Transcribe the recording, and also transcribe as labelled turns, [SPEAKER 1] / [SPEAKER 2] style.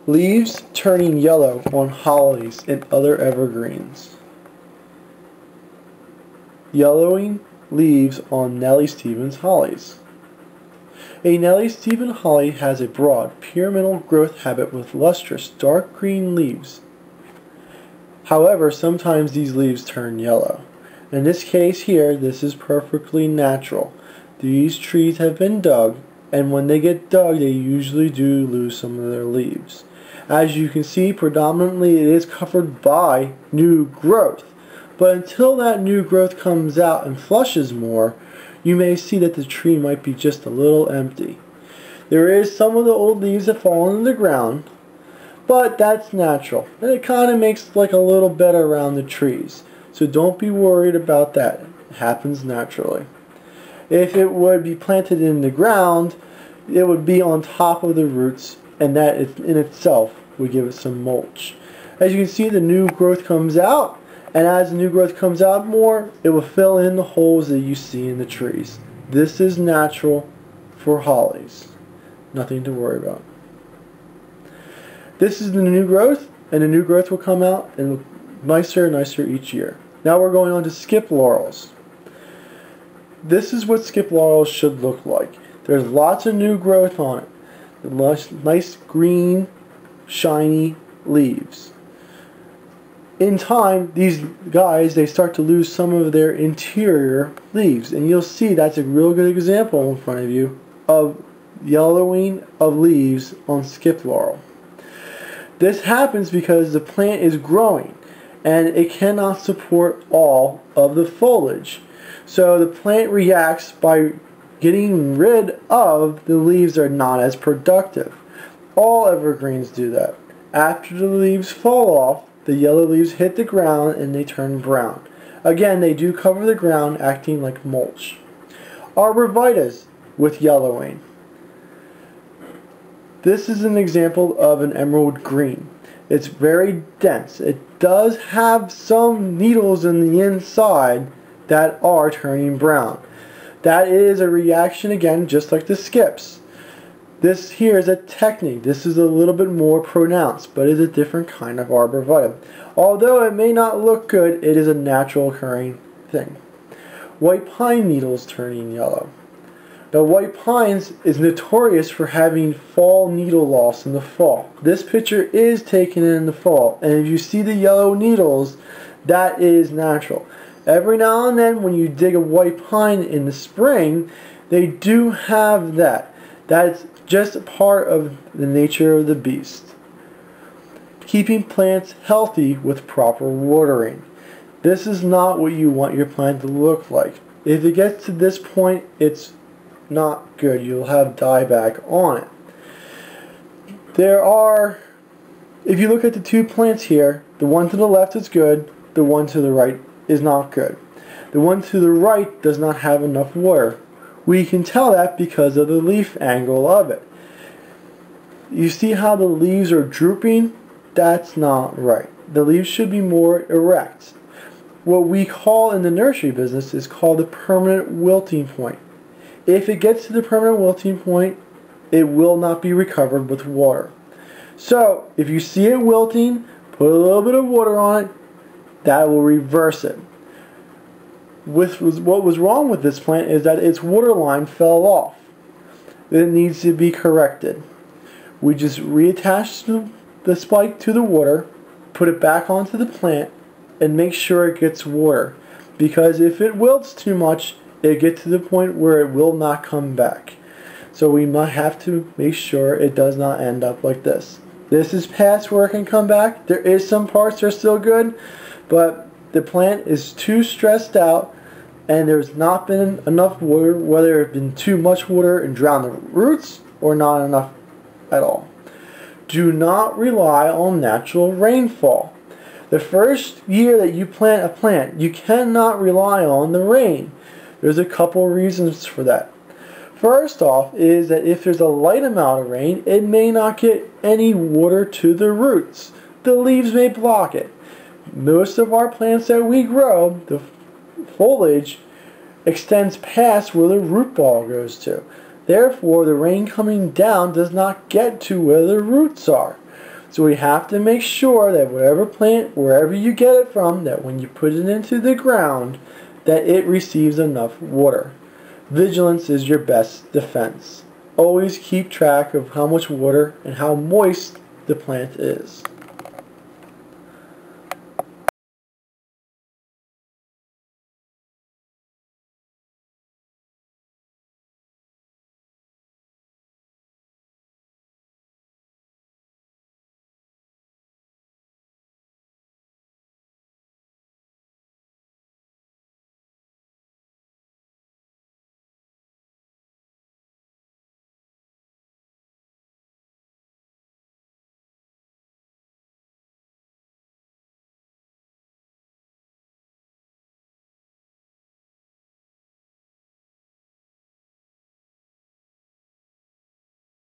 [SPEAKER 1] Leaves turning yellow on hollies and other evergreens. Yellowing leaves on Nellie Stevens hollies. A Nellie Stevens holly has a broad, pyramidal growth habit with lustrous, dark green leaves. However, sometimes these leaves turn yellow. In this case here, this is perfectly natural. These trees have been dug, and when they get dug, they usually do lose some of their leaves. As you can see, predominantly it is covered by new growth. But until that new growth comes out and flushes more, you may see that the tree might be just a little empty. There is some of the old leaves that fall into the ground, but that's natural. And it kind of makes like a little bed around the trees. So don't be worried about that. It happens naturally. If it would be planted in the ground, it would be on top of the roots, and that in itself would give it some mulch. As you can see, the new growth comes out, and as the new growth comes out more, it will fill in the holes that you see in the trees. This is natural for hollies. Nothing to worry about. This is the new growth, and the new growth will come out and look nicer and nicer each year. Now we're going on to skip laurels. This is what skip laurels should look like. There's lots of new growth on it. Nice green, shiny leaves. In time, these guys, they start to lose some of their interior leaves. And you'll see that's a real good example in front of you of yellowing of leaves on skip laurel. This happens because the plant is growing and it cannot support all of the foliage. So the plant reacts by getting rid of the leaves that are not as productive. All evergreens do that. After the leaves fall off, the yellow leaves hit the ground and they turn brown. Again, they do cover the ground, acting like mulch. Arborvitaes with yellowing. This is an example of an emerald green. It's very dense. It does have some needles in the inside that are turning brown. That is a reaction, again, just like the skips. This here is a technique. This is a little bit more pronounced, but it is a different kind of arborvitae. Although it may not look good, it is a natural occurring thing. White pine needles turning yellow. Now, white pines is notorious for having fall needle loss in the fall. This picture is taken in the fall, and if you see the yellow needles, that is natural. Every now and then when you dig a white pine in the spring, they do have that. That's just a part of the nature of the beast. Keeping plants healthy with proper watering. This is not what you want your plant to look like. If it gets to this point, it's not good. You'll have dieback on it. If you look at the two plants here, the one to the left is good, the one to the right is not good. The one to the right does not have enough water. We can tell that because of the leaf angle of it. You see how the leaves are drooping? That's not right. The leaves should be more erect. What we call in the nursery business is called the permanent wilting point. If it gets to the permanent wilting point, it will not be recovered with water. So, if you see it wilting, put a little bit of water on it, that will reverse it. What was wrong with this plant is that its water line fell off. It needs to be corrected. We just reattach the spike to the water, put it back onto the plant, and make sure it gets water. Because if it wilts too much, it gets to the point where it will not come back. So we might have to make sure it does not end up like this. This is past where it can come back. There is some parts that are still good, but the plant is too stressed out and there's not been enough water, whether it's been too much water and drowned the roots or not enough at all. Do not rely on natural rainfall. The first year that you plant a plant, you cannot rely on the rain. There's a couple reasons for that. First off is that if there's a light amount of rain, it may not get any water to the roots. The leaves may block it. Most of our plants that we grow, the foliage extends past where the root ball goes to. Therefore, the rain coming down does not get to where the roots are. So we have to make sure that whatever plant, wherever you get it from, that when you put it into the ground, that it receives enough water. Vigilance is your best defense. Always keep track of how much water and how moist the plant is.